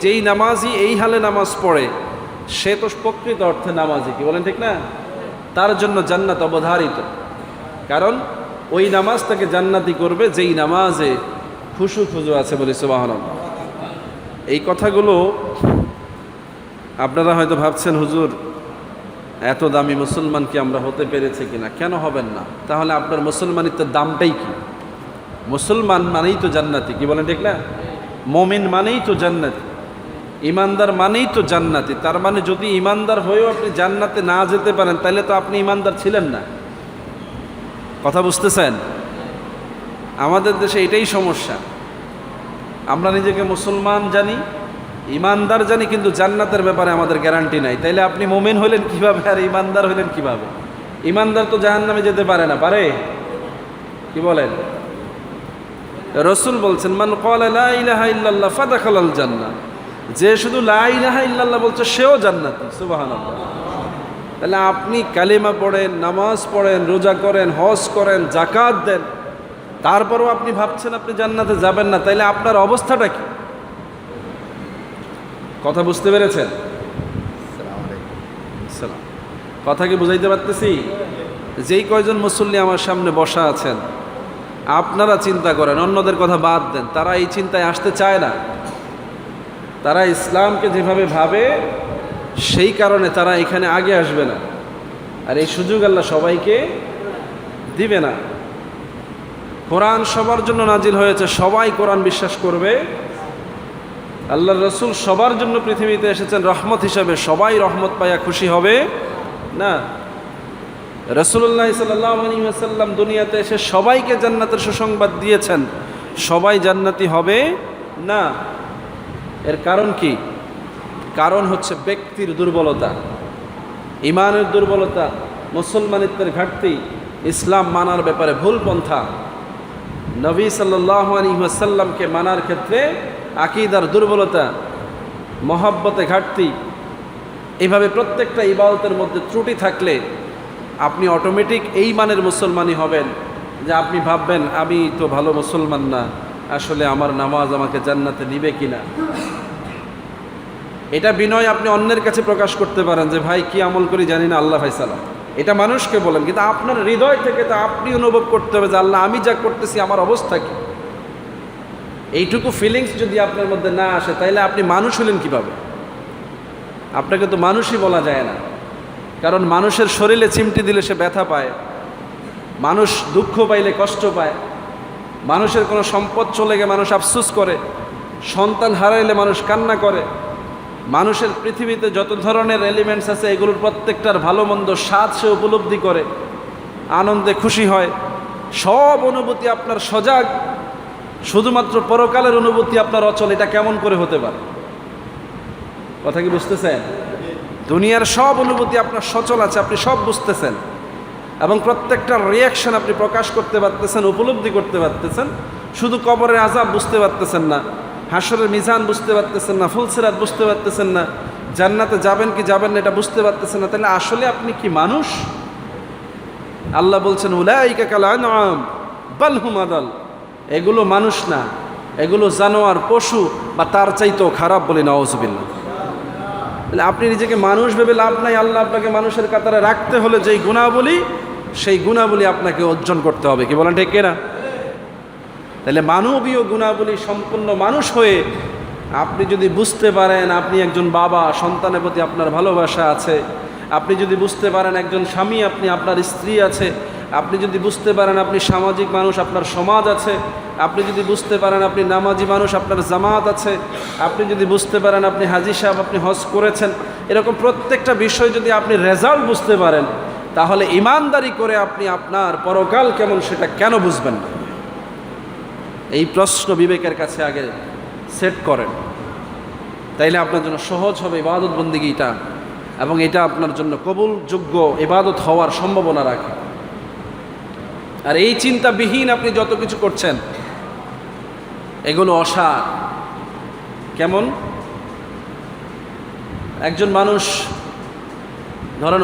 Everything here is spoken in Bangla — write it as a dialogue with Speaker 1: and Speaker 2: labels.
Speaker 1: যেই নামাজি এই হালে নামাজ পড়ে সে তো প্রকৃত অর্থে নামাজি, কি বলেন ঠিক না? তার জন্য জান্নাত অবধারিত, কারণ ওই নামাজ তাকে জান্নাতি করবে যেই নামাজে খুশু খুজু আছে, বলি সুবহানাল্লাহ। এই কথাগুলো আপনারা হয়তো ভাবছেন, হুজুর এত দামি মুসলমান কি আমরা হতে পেরেছি কিনা? কেন হবেন না? তাহলে আপনার মুসলমানিত্বের দামটাই কি? মুসলমান মানেই তো জান্নাতি, কি বলেন ঠিক না? মুমিন মানেই তো জান্নাতি, ইমানদার মানেই তো জান্নাতি। তার মানে যদি ইমানদার হয়েও আপনি জান্নাতে না যেতে পারেন তাহলে তো আপনি ইমানদার ছিলেন না। কথা বুঝতেছেন? আমাদের দেশে এটাই সমস্যা, আমরা নিজেকে মুসলমান জানি, ইমানদার জানি, কিন্তু জান্নাতের ব্যাপারে আমাদের গ্যারান্টি নাই। তাইলে আপনি মুমিন হইলেন কিভাবে আর ইমানদার হইলেন কিভাবে? ইমানদার তো জাহান্নামে যেতে পারে না, পারে? কি বলেন? রাসূল বলছেন, মান ক্বালা লা ইলাহা ইল্লাল্লাহ ফাদাখালাল জান্নাহ, যে শুধু লা ইলাহা ইল্লাল্লাহ বলছে সেও জান্নাতি। সুবহানাল্লাহ। তাহলে আপনি কালিমা পড়েন, নামাজ পড়েন, রোজা করেন, হজ করেন, যাকাত দেন, তারপরও আপনি ভাবছেন আপনি জান্নাতে যাবেন না, তাইলে আপনার অবস্থাটা কি? কথা বুঝতে পেরেছেন? কথা কি বুঝাইতে পারতেছি? যেই কয়জন মুসল্লি আমার সামনে বসা আছেন, আপনারা চিন্তা করেন, অন্যদের কথা বাদ দেন, তারা এই চিন্তায় আসতে চায় না। তারা ইসলামকে যেভাবে ভাবে সেই কারণে তারা এখানে আগে আসবে না, আর এই সুযোগ আল্লাহ সবাইকে দিবে না। কোরআন সবার জন্য নাজিল হয়েছে, সবাই কোরআন বিশ্বাস করবে। আল্লাহর রাসূল সবার জন্য পৃথিবীতে এসেছেন রহমত হিসাবে, সবাই রহমত পাইয়া খুশি হবে না। রাসূলুল্লাহ সাল্লাল্লাহু আলাইহি ওয়াসাল্লাম দুনিয়াতে এসে সবাইকে জান্নাতের সুসংবাদ দিয়েছেন, সবাই জান্নাতি হবে না। এর কারণ কি? কারণ হচ্ছে ব্যক্তির দুর্বলতা, ইমানের দুর্বলতা, মুসলমানিত্বের ঘাটতি, ইসলাম মানার ব্যাপারে ভুল পন্থা, নবী সাল্লাল্লাহু আলাইহি ওয়াসাল্লামকে মানার ক্ষেত্রে আকীদার দুর্বলতা, মহব্বতে ঘাটতি। এইভাবে প্রত্যেকটা ইবাদতের মধ্যে ত্রুটি থাকলে আপনি অটোমেটিক এই মানের মুসলমানই হবেন যে আপনি ভাববেন আমি তো ভালো মুসলমান না, আসলে আমার নামাজ আমাকে জান্নাতে নিবে কিনা। এটা বিনয় আপনি অন্যের কাছে প্রকাশ করতে পারেন যে ভাই কি আমল করি জানি না, আল্লাহ ফায়সালা, এটা মানুষকে বলেন, কিন্তু আপনার হৃদয় থেকে তো আপনি অনুভব করতে হবে যে আল্লাহ আমি যা করতেছি আমার অবস্থা কি। এইটুকু ফিলিংস যদি আপনার মধ্যে না আসে তাহলে আপনি মানুষ হলেন কিভাবে? আপনাকে তো মানুষই বলা যায় না, কারণ মানুষের শরীরে চিমটি দিলে সে ব্যথা পায়, মানুষ দুঃখ পাইলে কষ্ট পায়, মানুষের কোনো সম্পদ চলে গেলে মানুষ আফসোস করে, সন্তান হারাইলে মানুষ কান্না করে। মানুষের পৃথিবীতে যত ধরনের এলিমেন্টস আছে এগুলোর প্রত্যেকটার ভালো মন্দ স্বাদ সে উপলব্ধি করে, আনন্দে খুশি হয়। সব অনুভূতি আপনার সজাগ, শুধুমাত্র পরকালের অনুভূতি আপনার অচল। এটা কেমন করে হতে পারে? কথা কি বুঝতেছেন? দুনিয়ার সব অনুভূতি আপনার সচল আছে, আপনি সব বুঝতেছেন এবং প্রত্যেকটা রিয়াকশন আপনি প্রকাশ করতে পারতেছেন, উপলব্ধি করতে পারতেছেন। শুধু কবরের আযাব বুঝতে পারতেছেন না, হাসরের মিজান বুঝতে পারতেছেন না, ফুলসিরাত বুঝতে পারতেছেন না, জান্নাতে যাবেন কি যাবেন না এটা বুঝতে পারতেছেন না, তাহলে আসলে আপনি কি মানুষ? আল্লাহ বলছেন উলাইকা কাল আনআম বাল হুম আদাল, এগুলো মানুষ না, এগুলো জানোয়ার, পশু বা তার চাইতেও খারাপ, বলি নাউজুবিল্লাহ। তাহলে আপনি নিজেকে মানুষ ভেবে লাভ নাই। আল্লাহ আপনাকে মানুষের কাতারে রাখতে হলে যেই গুণাবলী, সেই গুণাবলী আপনাকে অর্জন করতে হবে, কি বলেন ঠিক কিনা? তাহলে মানবীয় গুণাবলী সম্পূর্ণ মানুষ হয়ে আপনি যদি বুঝতে পারেন আপনি একজন বাবা, সন্তানের প্রতি আপনার ভালোবাসা আছে, আপনি যদি বুঝতে পারেন একজন স্বামী আপনি, আপনার স্ত্রী আছে, আপনি যদি বুঝতে পারেন আপনি সামাজিক মানুষ, আপনার সমাজ আছে, আপনি যদি বুঝতে পারেন আপনি নামাজি মানুষ, আপনার জামাত আছে, আপনি যদি বুঝতে পারেন আপনি হাজী সাহেব, আপনি হজ করেছেন, এরকম প্রত্যেকটা বিষয় যদি আপনি রেজাল্ট বুঝতে পারেন, তাহলে ইমানদারি করে আপনি আপনার পরকাল কেমন সেটা কেন বুঝবেন না? এই প্রশ্ন বিবেকের কাছে আগে সেট করেন, তাইলে আপনার জন্য সহজ হবে ইবাদত বন্দেগীটা, এবং এটা আপনার জন্য কবুলযোগ্য ইবাদত হওয়ার সম্ভাবনা রাখে। আর এই চিন্তাবিহীন আপনি যত কিছু করছেন এগুলো অসার। কেমন? একজন মানুষ ধরেন